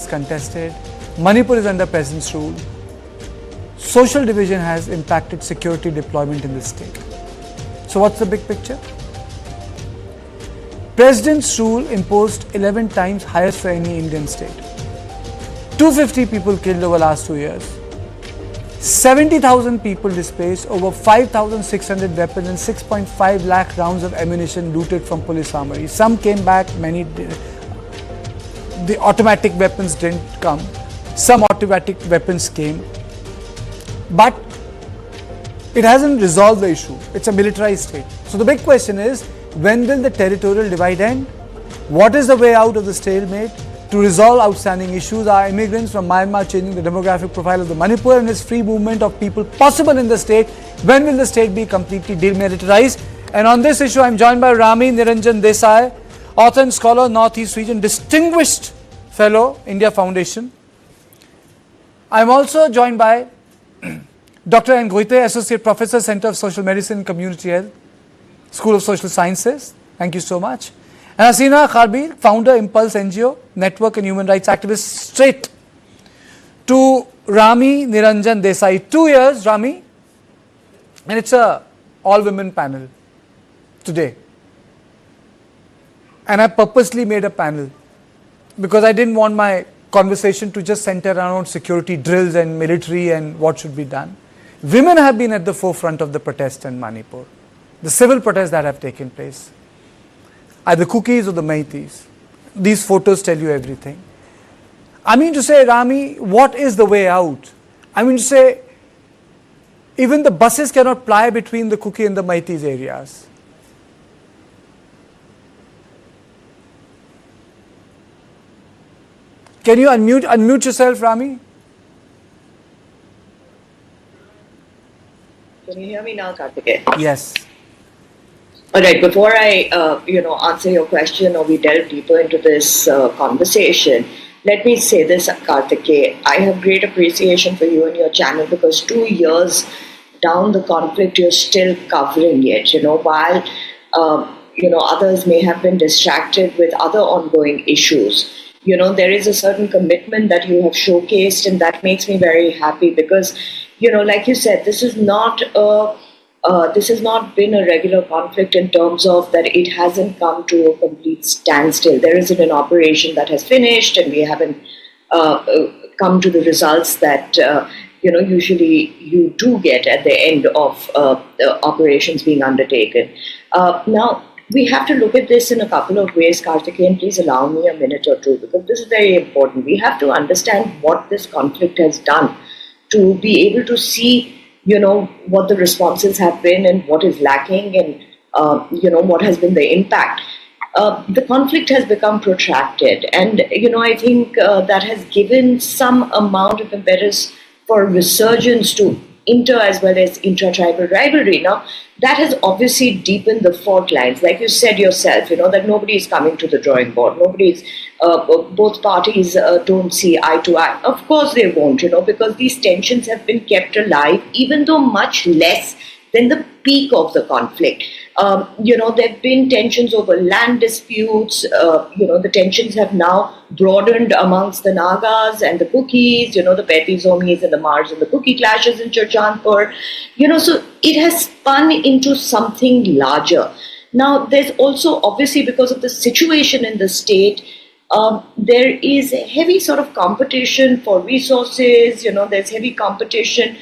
contested. Manipur is under President's rule. Social division has impacted security deployment in the state. So what's the big picture? President's rule imposed 11 times highest for any Indian state. 250 people killed over the last 2 years. 70,000 people displaced, over 5,600 weapons and 6.5 lakh rounds of ammunition looted from police armory. Some came back, many did. The automatic weapons didn't come. Some automatic weapons came. But it hasn't resolved the issue. It's a militarized state. So the big question is, when will the territorial divide end? What is the way out of the stalemate? To resolve outstanding issues, are immigrants from Myanmar changing the demographic profile of the Manipur and its free movement of people possible in the state? When will the state be completely demilitarized? And on this issue, I'm joined by Rami Niranjan Desai, author and scholar, Northeast Region, distinguished fellow, India Foundation. I'm also joined by Dr. N. Meitei, Associate Professor, Center of Social Medicine and Community Health, School of Social Sciences. Thank you so much. And Hasina Kharbir, founder, IMPHAL NGO, network and human rights activist. Straight to Rami Niranjan Desai. 2 years, Rami, and it's a all-women panel today. And I purposely made a panel because I didn't want my conversation to just center around security drills and military and what should be done. Women have been at the forefront of the protest in Manipur, the civil protests that have taken place. Either Kukis or the Meiteis. These photos tell you everything. I mean to say, Rami, what is the way out? I mean to say, even the buses cannot ply between the Kuki and the Meiteis areas. Can you unmute yourself, Rami? Can you hear me now, Kartikeya? Yes. All right, before I, answer your question or we delve deeper into this conversation, let me say this, Kartikeya. I have great appreciation for you and your channel because 2 years down the conflict, you're still covering it, while, others may have been distracted with other ongoing issues. There is a certain commitment that you have showcased, and that makes me very happy because, like you said, this is not this has not been a regular conflict in terms of that it hasn't come to a complete standstill. There isn't an operation that has finished and we haven't come to the results that, usually you do get at the end of operations being undertaken. Now, we have to look at this in a couple of ways, Kartikeya, and please allow me a minute or two because this is very important. We have to understand what this conflict has done to be able to see what the responses have been and what is lacking and, what has been the impact. The conflict has become protracted and, I think that has given some amount of impetus for resurgence to inter as well as intra-tribal rivalry. Now, that has obviously deepened the fault lines. Like you said yourself, that nobody is coming to the drawing board. Both parties don't see eye to eye. Of course they won't, because these tensions have been kept alive, even though much less than the peak of the conflict. There have been tensions over land disputes. The tensions have now broadened amongst the Nagas and the Kukis, the Petizomis and the Mars and the Kuki clashes in Churchandpur. So it has spun into something larger. Now, there's also, obviously, because of the situation in the state, there is a heavy sort of competition for resources, there's heavy competition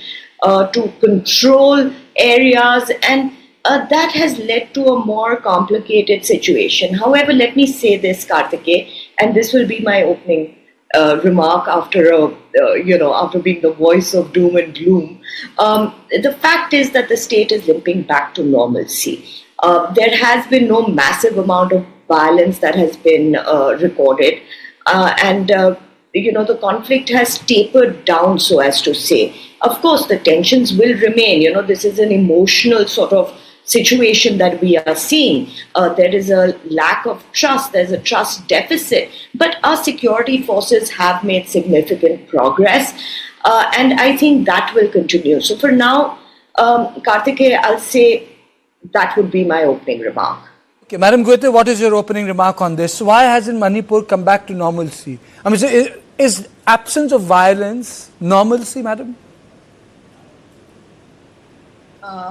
to control areas, and that has led to a more complicated situation. However, let me say this, Kartikeya, and this will be my opening remark after after being the voice of doom and gloom. The fact is that the state is limping back to normalcy. There has been no massive amount of violence that has been recorded, and the conflict has tapered down, so as to say. Of course, the tensions will remain. This is an emotional sort of situation that we are seeing. There is a lack of trust. There's a trust deficit. But our security forces have made significant progress. And I think that will continue. So for now, Kartikeya, I'll say that would be my opening remark. Okay, Madam Meitei, what is your opening remark on this? Why hasn't Manipur come back to normalcy? I mean, Is absence of violence normalcy, madam?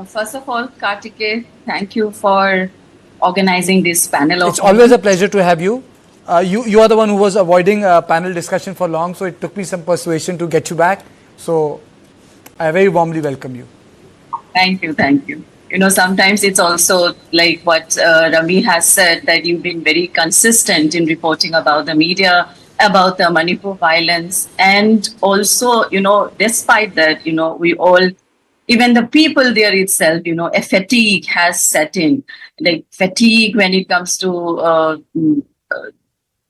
First of all, Kartikeya, thank you for organizing this panel. It's always a pleasure to have you. You are the one who was avoiding a panel discussion for long, so it took me some persuasion to get you back. So I very warmly welcome you. Thank you, thank you. You know, sometimes it's also like what Rami has said, that you've been very consistent in reporting about the media, about the Manipur violence. And also, you know, despite that, you know, we all, even the people there itself, you know, a fatigue has set in, like fatigue when it comes to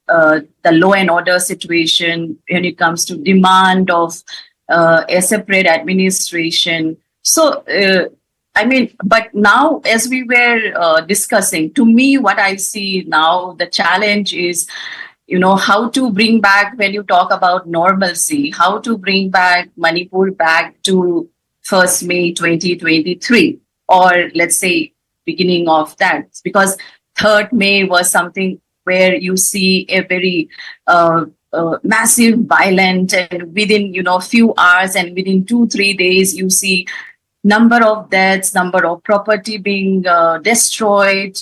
the law and order situation, when it comes to demand of a separate administration. So, I mean, but now as we were discussing, to me, what I see now, the challenge is, you know, how to bring back, when you talk about normalcy, how to bring back Manipur back to 1st May 2023, or let's say beginning of that, because 3rd May was something where you see a very massive violent, and within, you know, few hours and within 2-3 days, you see number of deaths, number of property being destroyed.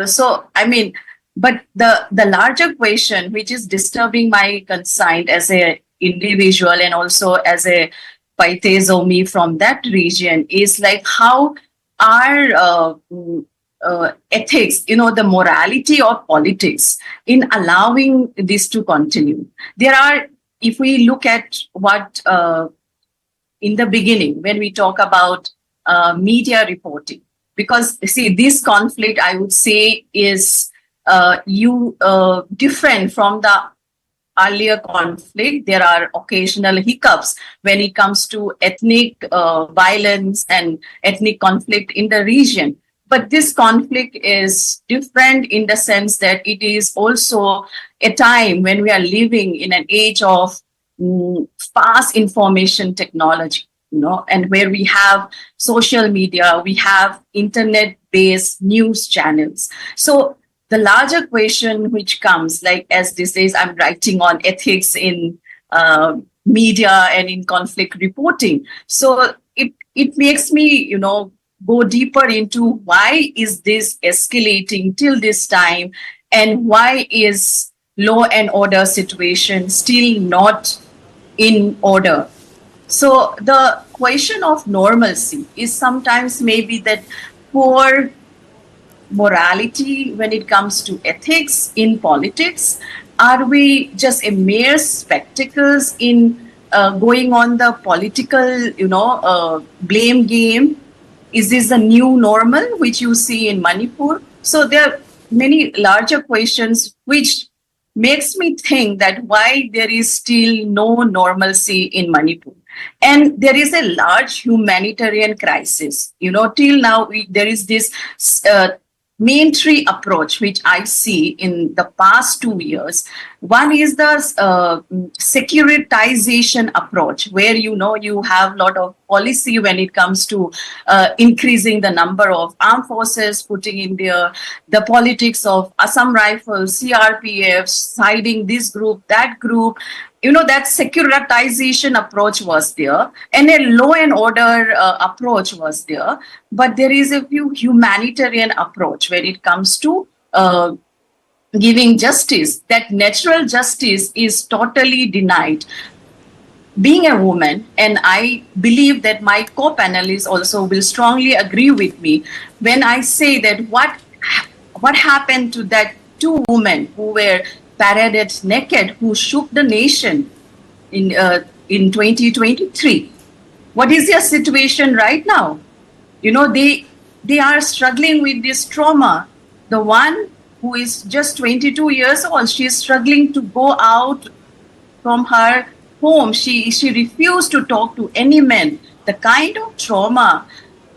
So, I mean, but the larger question, which is disturbing my concern as a individual and also as a Meiteis from that region, is like how our ethics, you know, the morality of politics in allowing this to continue. There are, if we look at what in the beginning, when we talk about media reporting, because see, this conflict, I would say, is different from the earlier conflict. There are occasional hiccups when it comes to ethnic violence and ethnic conflict in the region. But this conflict is different in the sense that it is also a time when we are living in an age of fast information technology, you know, and where we have social media, we have internet-based news channels. So the larger question which comes, like as these days I'm writing on ethics in media and in conflict reporting. So it makes me, you know, go deeper into why is this escalating till this time, and why is law and order situation still not in order. So the question of normalcy is sometimes maybe that poor morality when it comes to ethics in politics. Are we just a mere spectacles in going on the political, you know, blame game? Is this the new normal which you see in Manipur? So there are many larger questions which makes me think that why there is still no normalcy in Manipur. And there is a large humanitarian crisis. You know, till now, there is this main three approach which I see in the past 2 years. One is the securitization approach, where, you know, you have a lot of policy when it comes to increasing the number of armed forces, putting in there the politics of Assam Rifles, CRPF, siding this group, that group. You know, that securitization approach was there, and a law and order approach was there. But there is a few humanitarian approach when it comes to giving justice. That natural justice is totally denied. Being a woman, and I believe that my co-panelists also will strongly agree with me when I say that what happened to that two women who were paraded naked, who shook the nation in 2023. What is their situation right now? You know, they are struggling with this trauma. The one who is just 22 years old, she is struggling to go out from her home. She refused to talk to any man. The kind of trauma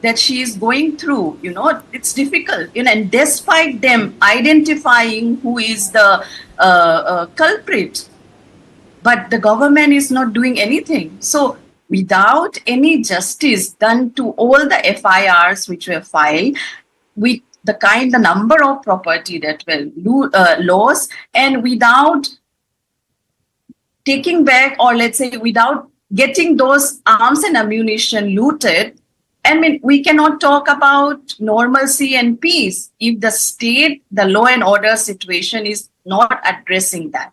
that she is going through, you know, it's difficult. You know, and despite them identifying who is the culprit, but the government is not doing anything. So without any justice done to all the FIRs which were filed, with the number of property that were lost, and without taking back, or let's say without getting those arms and ammunition looted, I mean, we cannot talk about normalcy and peace if the state, the law and order situation is not addressing that.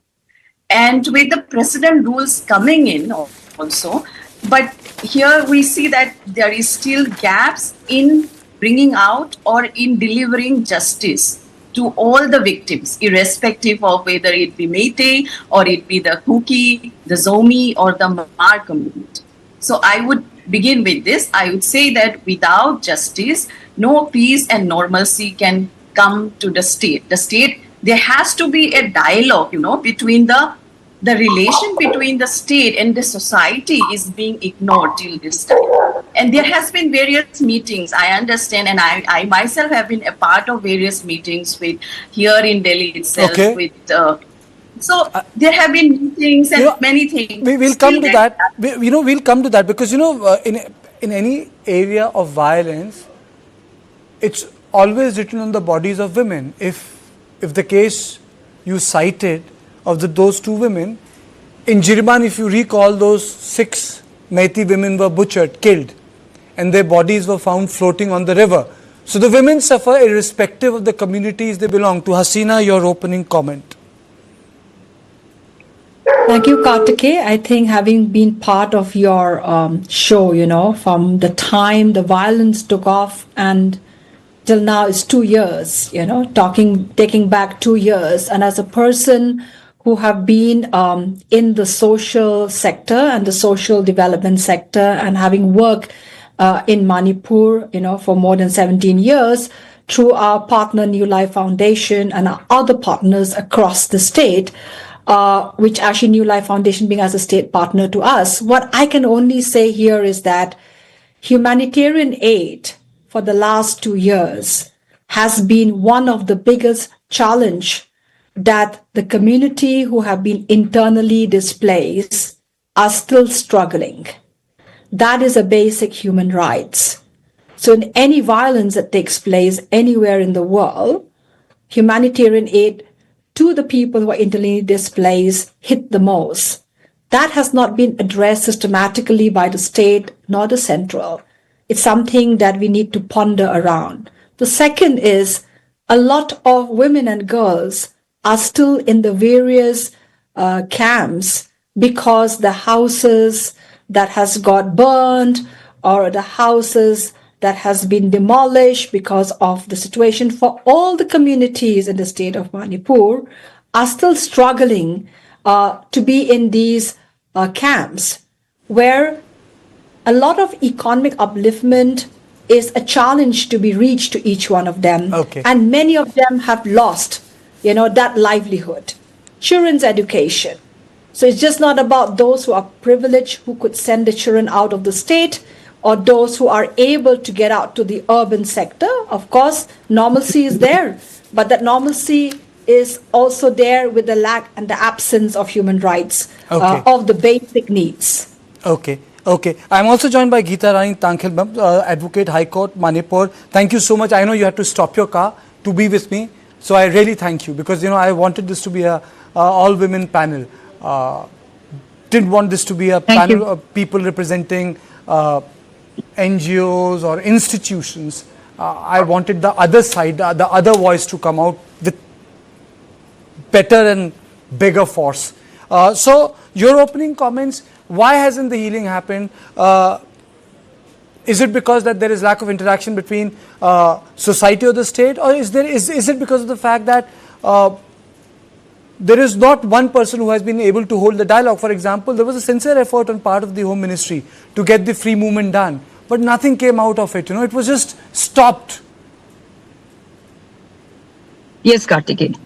And with the precedent rules coming in also, but here we see that there is still gaps in bringing out or in delivering justice to all the victims, irrespective of whether it be Meitei or it be the Kuki, the Zomi or the Mar community. So I would begin with this. I would say that without justice, no peace and normalcy can come to the state. The state, there has to be a dialogue, between the relation between the state and the society is being ignored till this time. And there has been various meetings, I understand, and I myself have been a part of various meetings with here in Delhi itself. Okay. With there have been meetings and many things. We'll come to that. We'll come to that because in any area of violence, it's always written on the bodies of women. If the case you cited of those two women, in Jirban, if you recall, those 6 Meitei women were butchered, killed, and their bodies were found floating on the river. So the women suffer irrespective of the communities they belong to. Hasina, your opening comment. Thank you, Kartikeya. I think having been part of your show, from the time the violence took off and till now it's 2 years, taking back 2 years. And as a person who have been in the social sector and the social development sector and having worked in Manipur, for more than 17 years through our partner New Life Foundation and our other partners across the state, which actually New Life Foundation being as a state partner to us. What I can only say here is that humanitarian aid for the last 2 years has been one of the biggest challenge that the community who have been internally displaced are still struggling. That is a basic human rights. So in any violence that takes place anywhere in the world, humanitarian aid to the people who are internally displaced hit the most. That has not been addressed systematically by the state nor the central. It's something that we need to ponder around. The second is a lot of women and girls are still in the various camps because the houses that has got burned or the houses that has been demolished because of the situation for all the communities in the state of Manipur are still struggling to be in these camps where a lot of economic upliftment is a challenge to be reached to each one of them. Okay. And many of them have lost that livelihood, children's education. So it's just not about those who are privileged who could send the children out of the state or those who are able to get out to the urban sector. Of course, normalcy is there, but that normalcy is also there with the lack and the absence of human rights, of the basic needs. Okay. I'm also joined by Geeta Rani Tankhel, Advocate, High Court, Manipur. Thank you so much. I know you had to stop your car to be with me. So I really thank you because, I wanted this to be a all-women panel. Didn't want this to be a panel of people representing NGOs or institutions. I wanted the other side, the other voice to come out with better and bigger force. So your opening comments, why hasn't the healing happened? Is it because that there is lack of interaction between society or the state, or is it because of the fact that there is not one person who has been able to hold the dialogue? For example, there was a sincere effort on part of the Home Ministry to get the free movement done, but nothing came out of it. It was just stopped. Yes, Kartikeya.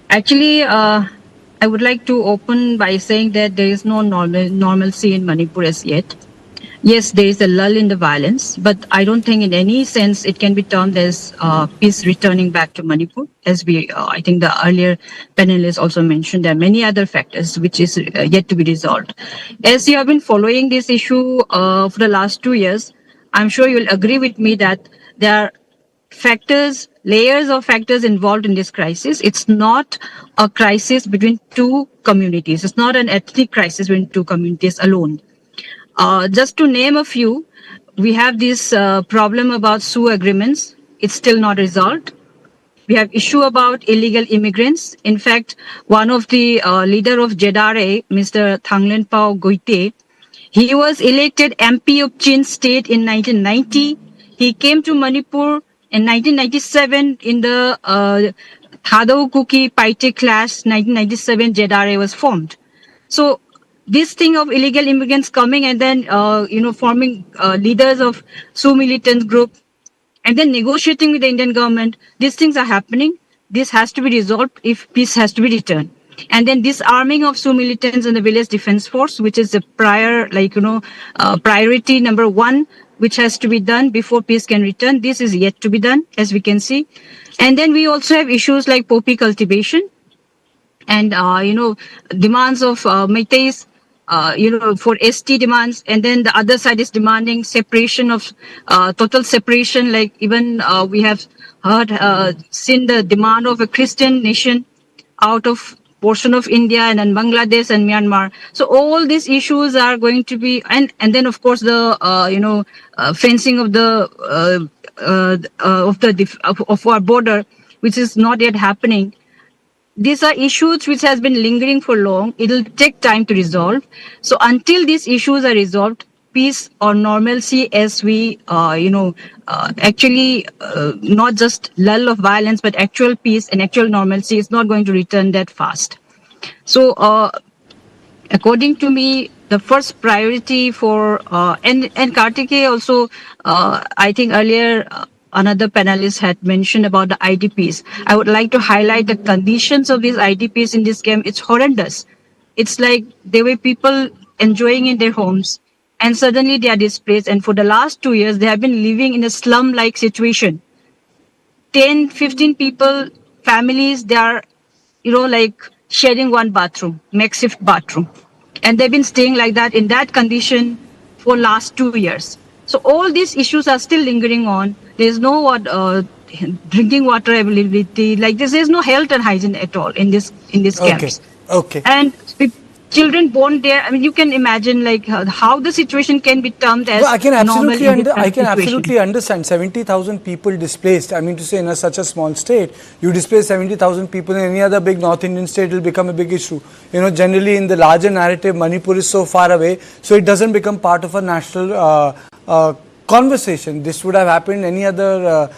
Actually, I would like to open by saying that there is no normalcy in Manipur as yet. Yes, there is a lull in the violence, but I don't think in any sense it can be termed as peace returning back to Manipur. As I think the earlier panelists also mentioned, there are many other factors which is yet to be resolved. As you have been following this issue for the last 2 years, I'm sure you'll agree with me that there are factors layers of factors involved in this crisis. It's not a crisis between two communities. It's not an ethnic crisis between two communities alone. Just to name a few, we have this problem about SU agreements. It's still not resolved. We have issue about illegal immigrants. In fact, one of the leader of Jedare, Mr. Thanglenpao Goite, he was elected MP of Chin State in 1990. He came to Manipur in 1997 in the Meitei-Kuki Paite clash. 1997, Jedare was formed. So this thing of illegal immigrants coming and then forming leaders of Sioux militant group and then negotiating with the Indian government, these things are happening. This has to be resolved if peace has to be returned. And then disarming of Sioux militants and the village defense force, which is the priority number one, which has to be done before peace can return. This is yet to be done, as we can see. And then we also have issues like poppy cultivation and, demands of Meiteis, for ST demands. And then the other side is demanding separation of total separation. Like even we have seen the demand of a Christian nation out of portion of India and then Bangladesh and Myanmar. So all these issues are going to be, and then of course the fencing of of our border, which is not yet happening. These are issues which has been lingering for long. It'll take time to resolve. So until these issues are resolved, peace or normalcy, as we, actually not just lull of violence, but actual peace and actual normalcy is not going to return that fast. So according to me, the first priority for, and Kartikeya also, I think earlier, another panelist had mentioned about the IDPs. I would like to highlight the conditions of these IDPs in this camp. It's horrendous. It's like there were people enjoying in their homes and suddenly they are displaced. And for the last 2 years, they have been living in a slum-like situation. 10, 15 people, families, they are, sharing one bathroom, makeshift bathroom. And they've been staying like that in that condition for last 2 years. So all these issues are still lingering on. There's no drinking water availability. Like there's no health and hygiene at all in this camps. Okay. And children born there, I mean, you can imagine like how the situation can be termed as I can absolutely understand 70,000 people displaced. I mean to say, in such a small state, you displace 70,000 people in any other big North Indian state, it will become a big issue. Generally in the larger narrative, Manipur is so far away, so it doesn't become part of a national conversation. This would have happened in any other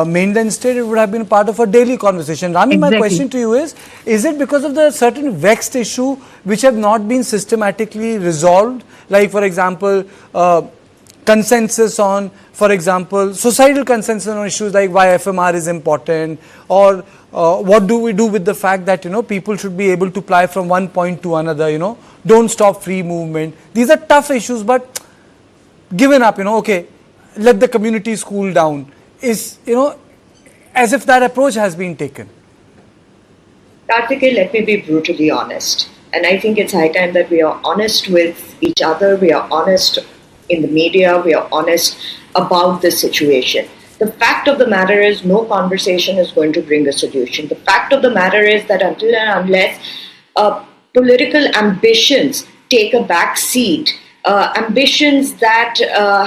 mainland state, it would have been part of a daily conversation. Rami, Exactly. My question to you is it because of the certain vexed issue which have not been systematically resolved? Like, for example, consensus on, for example, societal consensus on issues like why FMR is important, or what do we do with the fact that, people should be able to fly from one point to another, don't stop free movement. These are tough issues, but given up, okay, let the communities cool down, is, as if that approach has been taken. Kartikeya, let me be brutally honest. And I think it's high time that we are honest with each other, we are honest in the media, we are honest about the situation. The fact of the matter is no conversation is going to bring a solution. The fact of the matter is that until and unless political ambitions take a back seat, ambitions that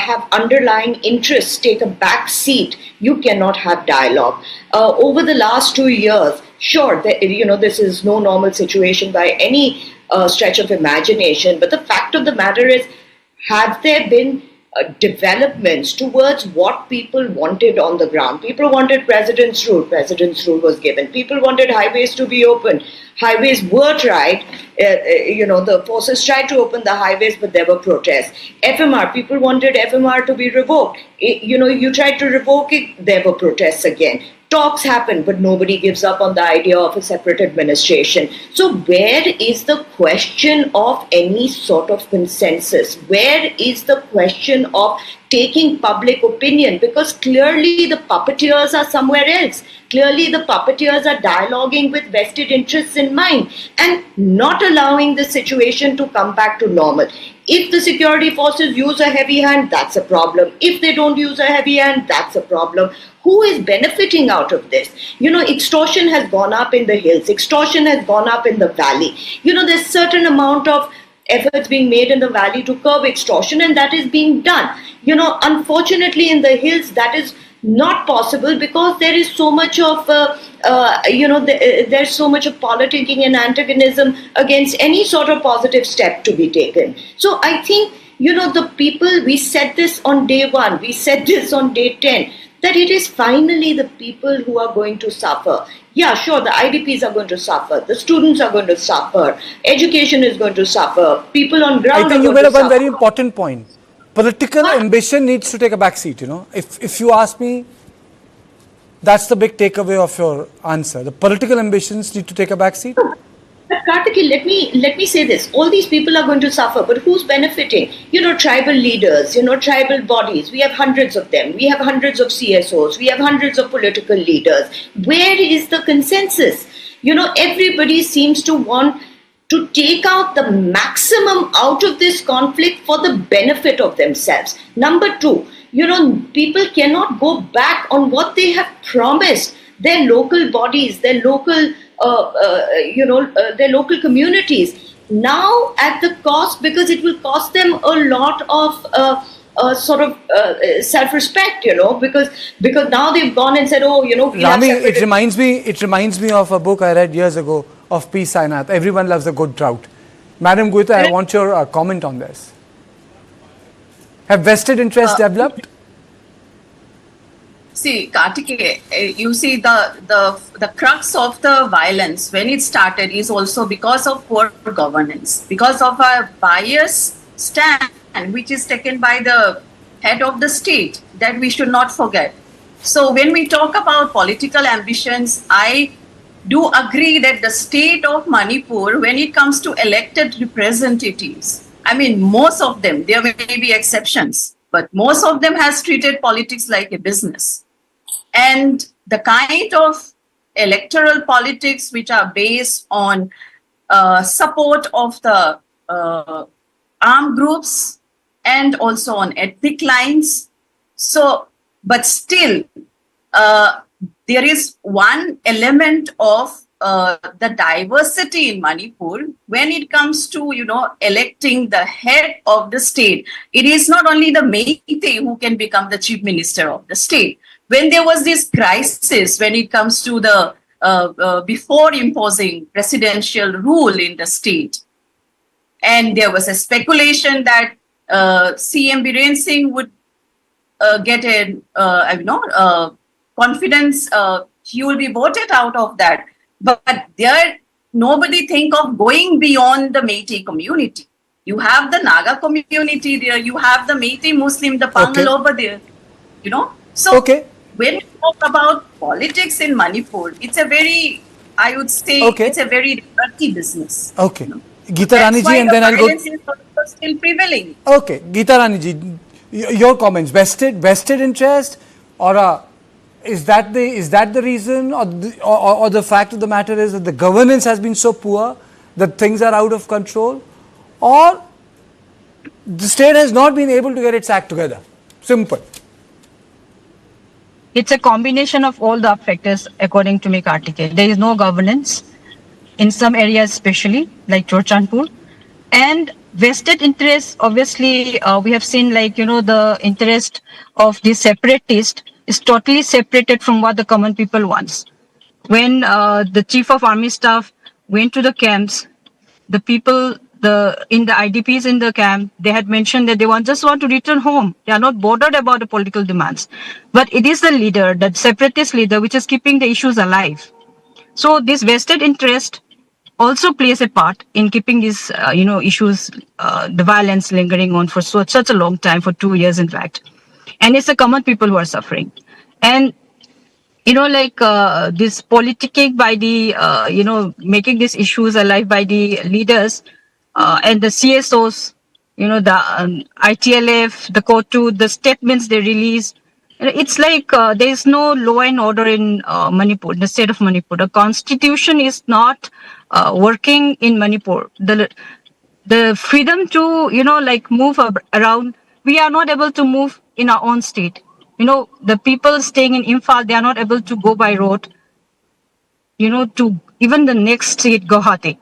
have underlying interests take a back seat, you cannot have dialogue. Over the last 2 years, sure, this is no normal situation by any stretch of imagination, but the fact of the matter is, have there been developments towards what people wanted on the ground? People wanted President's rule. President's rule was given. People wanted highways to be open. Highways were tried. The forces tried to open the highways, but there were protests. FMR, people wanted FMR to be revoked. You tried to revoke it, there were protests again. Talks happen, but nobody gives up on the idea of a separate administration. So where is the question of any sort of consensus? Where is the question of taking public opinion, because clearly the puppeteers are somewhere else. Clearly the puppeteers are dialoguing with vested interests in mind and not allowing the situation to come back to normal. If the security forces use a heavy hand, that's a problem. If they don't use a heavy hand, that's a problem. Who is benefiting out of this? Extortion has gone up in the hills. Extortion has gone up in the valley. There's certain amount of efforts being made in the valley to curb extortion, and that is being done. Unfortunately, in the hills, that is not possible because there is so much of there's so much of politicking and antagonism against any sort of positive step to be taken. So I think the people, we said this on day 1, we said this on day 10, that it is finally the people who are going to suffer. Yeah, sure, the IDPs are going to suffer, the students are going to suffer, education is going to suffer, people on ground. I think you made up one very important point. Political ambition needs to take a back seat, If you ask me, that's the big takeaway of your answer. The political ambitions need to take a back seat. But Kartikeya, let me say this. All these people are going to suffer, but who's benefiting? Tribal leaders, tribal bodies. We have hundreds of them. We have hundreds of CSOs. We have hundreds of political leaders. Where is the consensus? Everybody seems to want to take out the maximum out of this conflict for the benefit of themselves. Number 2, people cannot go back on what they have promised their local bodies, their local, their local communities. Now at the cost, because it will cost them a lot of self-respect, because now they've gone and said, Rami, it reminds me of a book I read years ago of P. Sainath. Everyone loves a good drought. Madam Guita, I want your comment on this. Have vested interests developed? See, Kartikeya, you see the crux of the violence when it started is also because of poor governance, because of a biased stand which is taken by the head of the state that we should not forget. So when we talk about political ambitions, I do agree that the state of Manipur, when it comes to elected representatives, I mean, most of them, there may be exceptions, but most of them has treated politics like a business. And the kind of electoral politics which are based on support of the armed groups and also on ethnic lines. So, but still, there is one element of the diversity in Manipur when it comes to, electing the head of the state. It is not only the Meitei who can become the chief minister of the state. When there was this crisis, when it comes to the before imposing presidential rule in the state, and there was a speculation that CM Biren Singh would get a confidence, he will be voted out of that. But there, nobody think of going beyond the Meitei community. You have the Naga community there, you have the Meitei Muslim, the Pangal over there, So when we talk about politics in Manipur, it's a very, I would say, it's a very dirty business. Okay. Geeta Rani ji, and then I'll go. Violence is still prevailing. Okay, Geeta Rani ji, your comments. Vested interest, or is that the reason, or the fact of the matter is that the governance has been so poor that things are out of control, or the state has not been able to get its act together? Simple. It's a combination of all the factors, according to me, Kartikeya. There is no governance in some areas, especially like Chorchandpur, and vested interests. Obviously, we have seen, the interest of the separatist is totally separated from what the common people wants. When the chief of army staff went to the camps, the people, in the IDPs in the camp, they had mentioned that they just want to return home. They are not bothered about the political demands. But it is the leader, the separatist leader, which is keeping the issues alive. So this vested interest also plays a part in keeping these, issues, the violence lingering on for such a long time, for 2 years, in fact. And it's the common people who are suffering. And, this politicking by the, making these issues alive by the leaders and the CSOs the ITLF, the COTU, the statements they released. It's like there is no law and order in Manipur, the state of Manipur. The constitution is not working in Manipur. The freedom to, move around, we are not able to move in our own state. The people staying in Imphal, they are not able to go by road, to even the next state, Guwahati.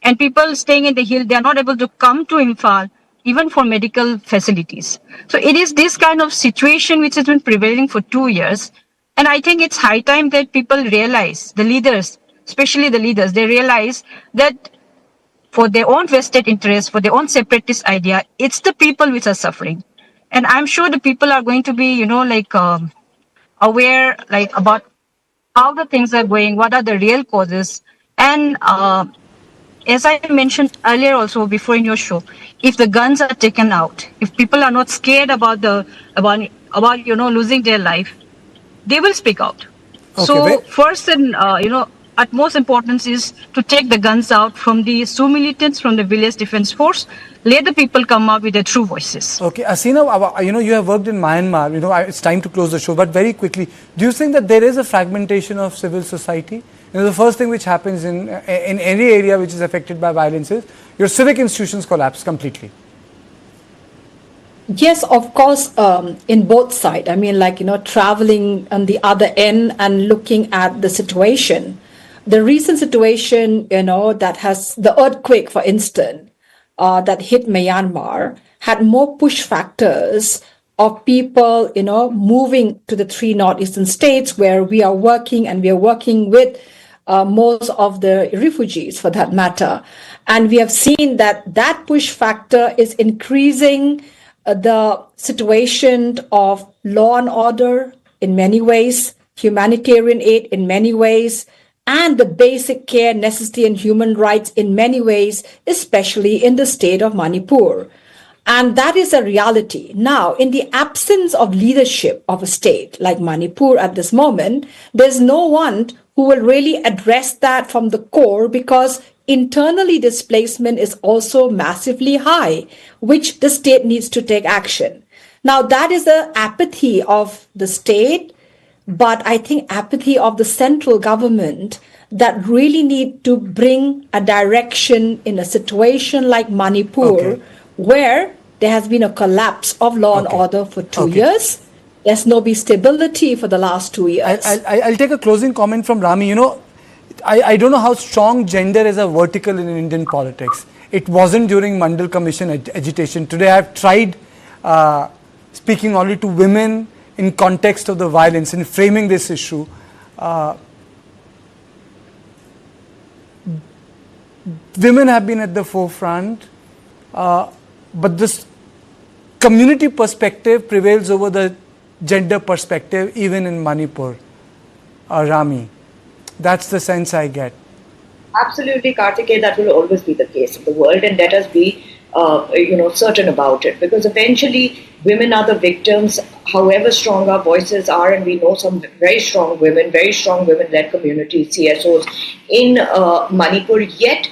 And people staying in the hill, they are not able to come to Imphal, even for medical facilities. So it is this kind of situation which has been prevailing for 2 years. And I think it's high time that people realize, the leaders, especially the leaders, they realize that for their own vested interest, for their own separatist idea, it's the people which are suffering. And I'm sure the people are going to be, aware, about how the things are going, what are the real causes. And as I mentioned earlier also before in your show, if the guns are taken out, if people are not scared about losing their life, they will speak out. Okay, So first and utmost importance is to take the guns out from the Sioux militants, from the village defense force. Let the people come out with their true voices. Okay, Asina, you have worked in Myanmar. It's time to close the show, but very quickly, do you think that there is a fragmentation of civil society? The first thing which happens in any area which is affected by violence is your civic institutions collapse completely. Yes, of course, in both sides. I mean, traveling on the other end and looking at the situation. The recent situation, that has the earthquake, for instance, that hit Myanmar had more push factors of people, moving to the 3 northeastern states where we are working, and we are working with most of the refugees for that matter. And we have seen that push factor is increasing the situation of law and order in many ways, humanitarian aid in many ways, and the basic care, necessity, and human rights in many ways, especially in the state of Manipur. And that is a reality. Now, in the absence of leadership of a state like Manipur at this moment, there's no one who will really address that from the core, because internally displacement is also massively high, which the state needs to take action. Now, that is the apathy of the state, but I think apathy of the central government that really need to bring a direction in a situation like Manipur, where there has been a collapse of law and order for 2 years. There's no stability for the last 2 years. I'll take a closing comment from Rami. I don't know how strong gender is a vertical in Indian politics. It wasn't during Mandal Commission agitation. Today I've tried speaking only to women in context of the violence and framing this issue. Women have been at the forefront, but this community perspective prevails over the gender perspective even in Manipur. Rami, that's the sense I get. Absolutely, Kartikeya, that will always be the case in the world, and let us be certain about it, because eventually women are the victims, however strong our voices are, and we know some very strong women-led communities, CSOs in Manipur, yet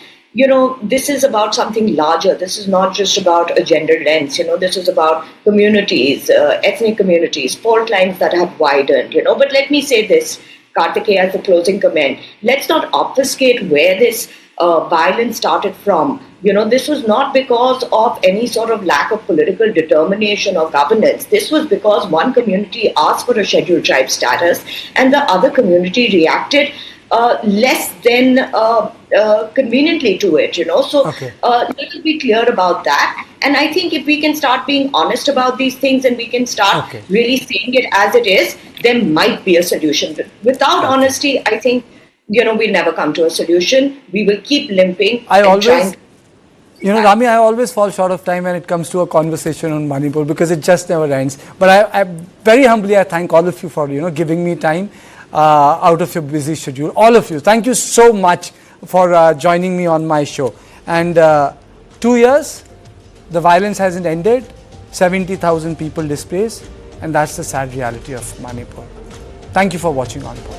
this is about something larger. This is not just about a gender lens, this is about communities, ethnic communities, fault lines that have widened, But let me say this, Kartikeya, as a closing comment, let's not obfuscate where this violence started from. This was not because of any sort of lack of political determination or governance. This was because one community asked for a scheduled tribe status and the other community reacted less than conveniently to it, So let us be clear about that. And I think if we can start being honest about these things and we can start really seeing it as it is, there might be a solution. But without honesty, I think, we'll never come to a solution. We will keep limping. Rami, I always fall short of time when it comes to a conversation on Manipur because it just never ends. But I very humbly, I thank all of you for, giving me time out of your busy schedule. All of you, thank you so much for joining me on my show. And 2 years, the violence hasn't ended, 70,000 people displaced, and that's the sad reality of Manipur. Thank you for watching On Point.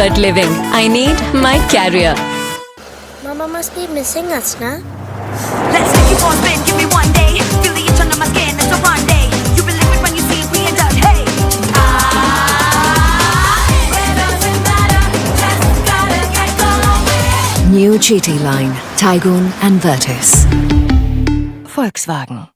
worth living. I need my career. Mama must be missing us, na? Let's take it for a spin, give me one day. Feel the itch under my skin, it's a run day. You believe it when you see we end up, hey. It doesn't matter, just gotta get going. New GT line, Taigun and Virtus. Volkswagen.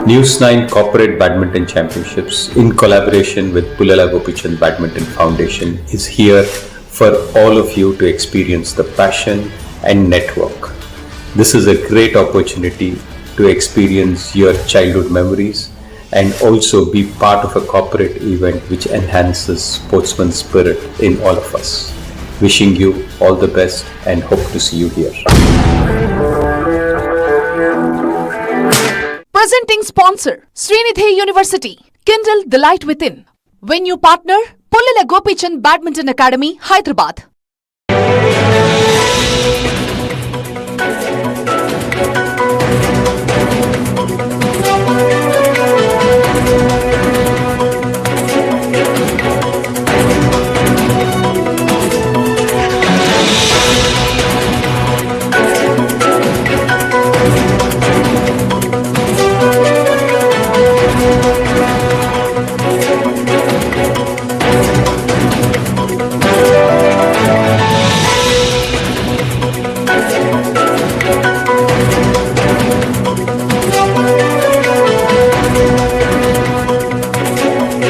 NEWS9 Corporate Badminton Championships, in collaboration with Pullela Gopichand Badminton Foundation, is here for all of you to experience the passion and network. This is a great opportunity to experience your childhood memories and also be part of a corporate event which enhances sportsman spirit in all of us. Wishing you all the best and hope to see you here. Presenting sponsor, Srinidhi University. Kindle the light within. Venue partner, Pullela Gopichand Badminton Academy, Hyderabad.